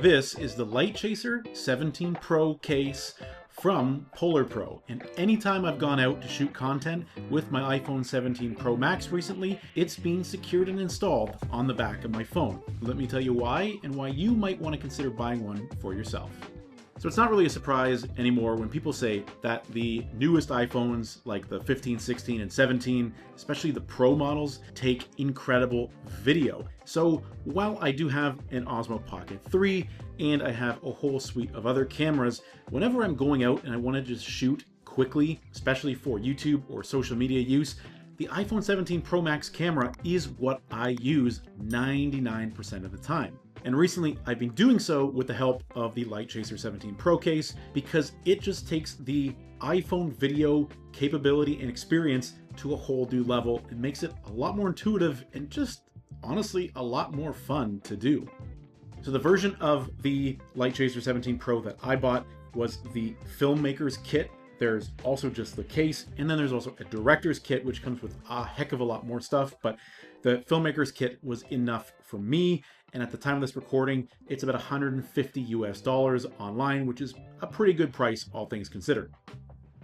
This is the Litechaser 17 Pro case from PolarPro, and anytime I've gone out to shoot content with my iPhone 17 Pro Max recently, it's been secured and installed on the back of my phone. Let me tell you why, and why you might want to consider buying one for yourself. So it's not really a surprise anymore when people say that the newest iPhones like the 15, 16, and 17, especially the Pro models, take incredible video. So while I do have an Osmo Pocket 3 and I have a whole suite of other cameras, whenever I'm going out and I want to just shoot quickly, especially for YouTube or social media use, the iPhone 17 Pro Max camera is what I use 99% of the time. And recently, I've been doing so with the help of the Litechaser 17 Pro case because it just takes the iPhone video capability and experience to a whole new level and makes it a lot more intuitive and just honestly a lot more fun to do. So the version of the Litechaser 17 Pro that I bought was the Filmmaker's Kit. There's also just the case, and then there's also a director's kit, which comes with a heck of a lot more stuff, but the Filmmaker's Kit was enough for me, and at the time of this recording, it's about $150 US online, which is a pretty good price, all things considered.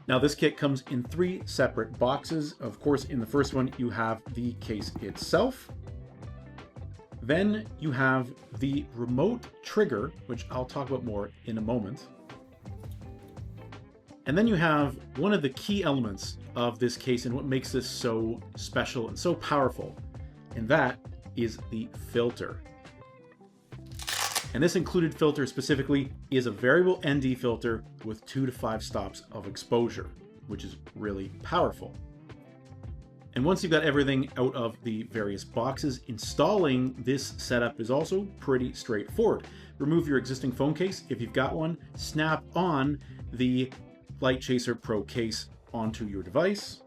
Now, this kit comes in 3 separate boxes. Of course, in the first one, you have the case itself. Then you have the remote trigger, which I'll talk about more in a moment. And then you have one of the key elements of this case and what makes this so special and so powerful, and that is the filter. And this included filter specifically is a variable ND filter with 2 to 5 stops of exposure, which is really powerful. And once you've got everything out of the various boxes, installing this setup is also pretty straightforward. Remove your existing phone case if you've got one, snap on the Litechaser Pro case onto your device.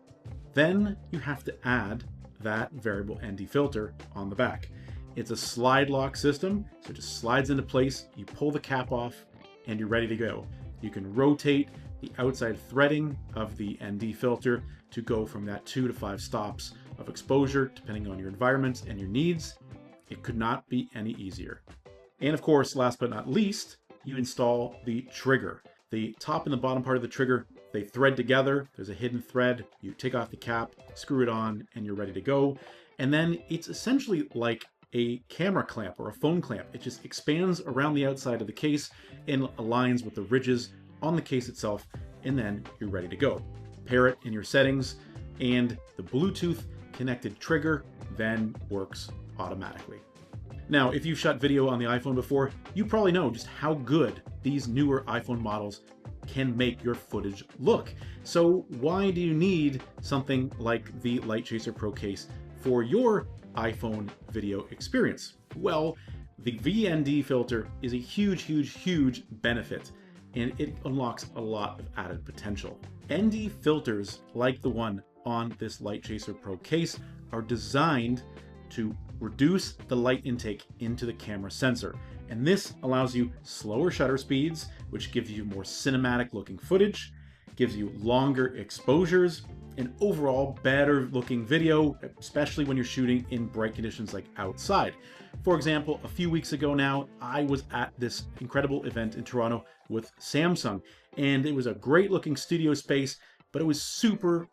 Then you have to add that variable ND filter on the back. It's a slide lock system, so it just slides into place, you pull the cap off, and you're ready to go. You can rotate the outside threading of the ND filter to go from that 2 to 5 stops of exposure, depending on your environment and your needs. It could not be any easier. And of course, last but not least, you install the trigger. The top and the bottom part of the trigger, they thread together. There's a hidden thread. You take off the cap, screw it on, and you're ready to go. And then it's essentially like a camera clamp or a phone clamp. It just expands around the outside of the case and aligns with the ridges on the case itself, and then you're ready to go. Pair it in your settings, and the Bluetooth connected trigger then works automatically. Now, if you've shot video on the iPhone before, you probably know just how good these newer iPhone models can make your footage look. So why do you need something like the Litechaser Pro case for your iPhone video experience? Well, the VND filter is a huge benefit, and it unlocks a lot of added potential. ND filters like the one on this Litechaser Pro case are designed to reduce the light intake into the camera sensor. And this allows you slower shutter speeds, which gives you more cinematic looking footage, gives you longer exposures, and overall better looking video, especially when you're shooting in bright conditions like outside. For example, a few weeks ago now, I was at this incredible event in Toronto with Samsung, and it was a great looking studio space, but it was super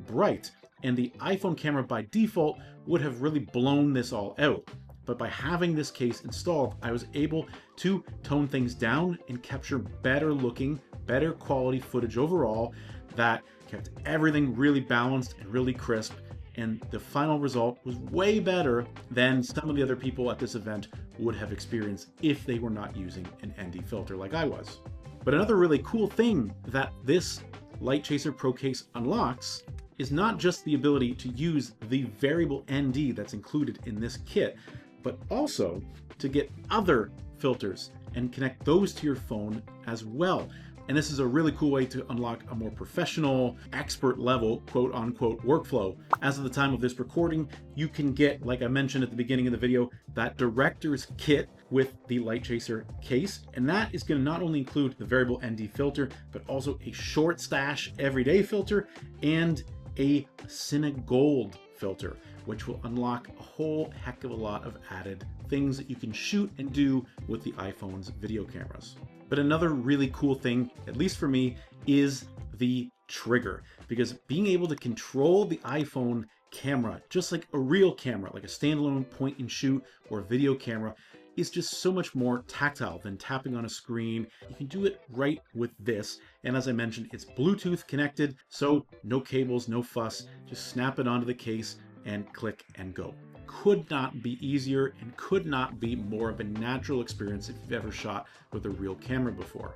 bright. And the iPhone camera by default would have really blown this all out. But by having this case installed, I was able to tone things down and capture better looking, better quality footage overall that kept everything really balanced and really crisp. And the final result was way better than some of the other people at this event would have experienced if they were not using an ND filter like I was. But another really cool thing that this Litechaser Pro case unlocks is not just the ability to use the variable ND that's included in this kit, but also to get other filters and connect those to your phone as well. And this is a really cool way to unlock a more professional, expert level, quote unquote, workflow. As of the time of this recording, you can get, like I mentioned at the beginning of the video, that director's kit with the Litechaser case. And that is going to not only include the variable ND filter, but also a short stash everyday filter and a Cine Gold filter, which will unlock a whole heck of a lot of added things that you can shoot and do with the iPhone's video cameras. But another really cool thing, at least for me, is the trigger, because being able to control the iPhone camera just like a real camera, like a standalone point and shoot or video camera, is just so much more tactile than tapping on a screen. You can do it right with this, and as I mentioned, it's Bluetooth connected, so no cables, no fuss, just snap it onto the case and click and go. Could not be easier and could not be more of a natural experience if you've ever shot with a real camera before.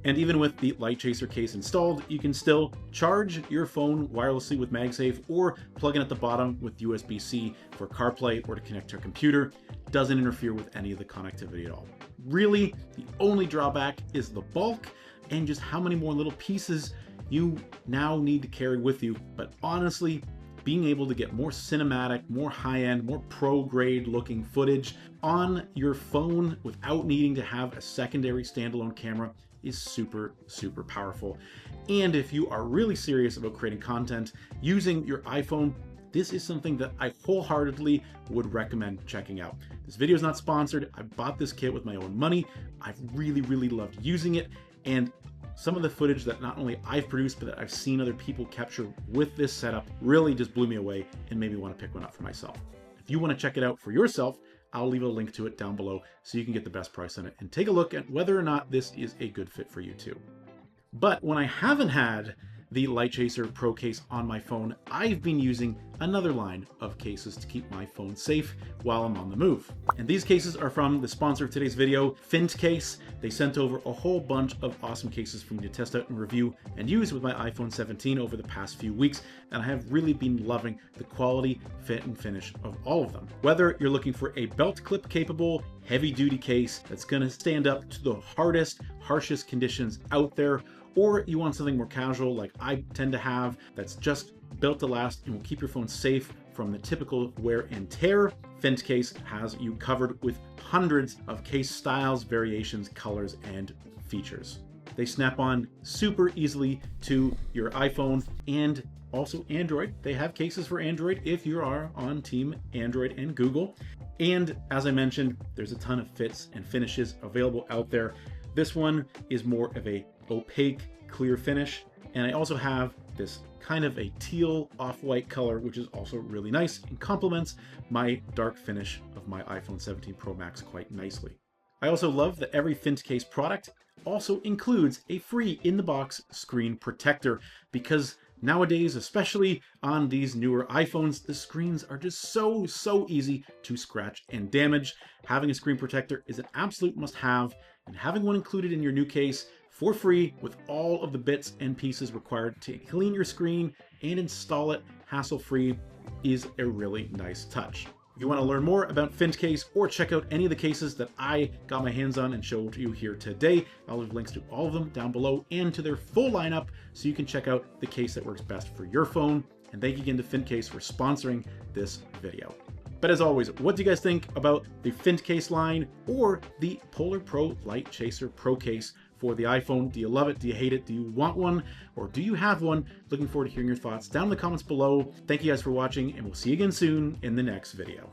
And even with the Litechaser case installed, you can still charge your phone wirelessly with MagSafe or plug in at the bottom with USB-C for CarPlay or to connect to a computer. Doesn't interfere with any of the connectivity at all. Really, the only drawback is the bulk and just how many more little pieces you now need to carry with you. But honestly, being able to get more cinematic, more high-end, more pro-grade looking footage on your phone without needing to have a secondary standalone camera is super, super powerful. And if you are really serious about creating content using your iPhone, this is something that I wholeheartedly would recommend checking out. This video is not sponsored. I bought this kit with my own money. I've really, really loved using it. And some of the footage that not only I've produced, but that I've seen other people capture with this setup really just blew me away and made me want to pick one up for myself. If you want to check it out for yourself, I'll leave a link to it down below so you can get the best price on it and take a look at whether or not this is a good fit for you too. But when I haven't had the Litechaser Pro case on my phone, I've been using another line of cases to keep my phone safe while I'm on the move. And these cases are from the sponsor of today's video, FNTCase. They sent over a whole bunch of awesome cases for me to test out and review and use with my iPhone 17 over the past few weeks, and I have really been loving the quality, fit, and finish of all of them. Whether you're looking for a belt clip capable, heavy duty case that's gonna stand up to the hardest, harshest conditions out there, or you want something more casual like I tend to have that's just built to last and will keep your phone safe from the typical wear and tear, FNTCase has you covered with hundreds of case styles, variations, colors, and features. They snap on super easily to your iPhone and also Android. They have cases for Android if you are on Team Android and Google. And as I mentioned, there's a ton of fits and finishes available out there. This one is more of a opaque, clear finish. And I also have this kind of a teal off-white color, which is also really nice and complements my dark finish of my iPhone 17 Pro Max quite nicely. I also love that every FNTCase product also includes a free in-the-box screen protector, because nowadays, especially on these newer iPhones, the screens are just so easy to scratch and damage. Having a screen protector is an absolute must-have, and having one included in your new case for free with all of the bits and pieces required to clean your screen and install it hassle-free is a really nice touch. If you want to learn more about FNTCase or check out any of the cases that I got my hands on and showed you here today, I'll leave links to all of them down below and to their full lineup so you can check out the case that works best for your phone. And thank you again to FNTCase for sponsoring this video. But as always, what do you guys think about the FNTCase line or the PolarPro Litechaser Pro case for the iPhone? Do you love it? Do you hate it? Do you want one? Or do you have one? Looking forward to hearing your thoughts down in the comments below. Thank you guys for watching, and we'll see you again soon in the next video.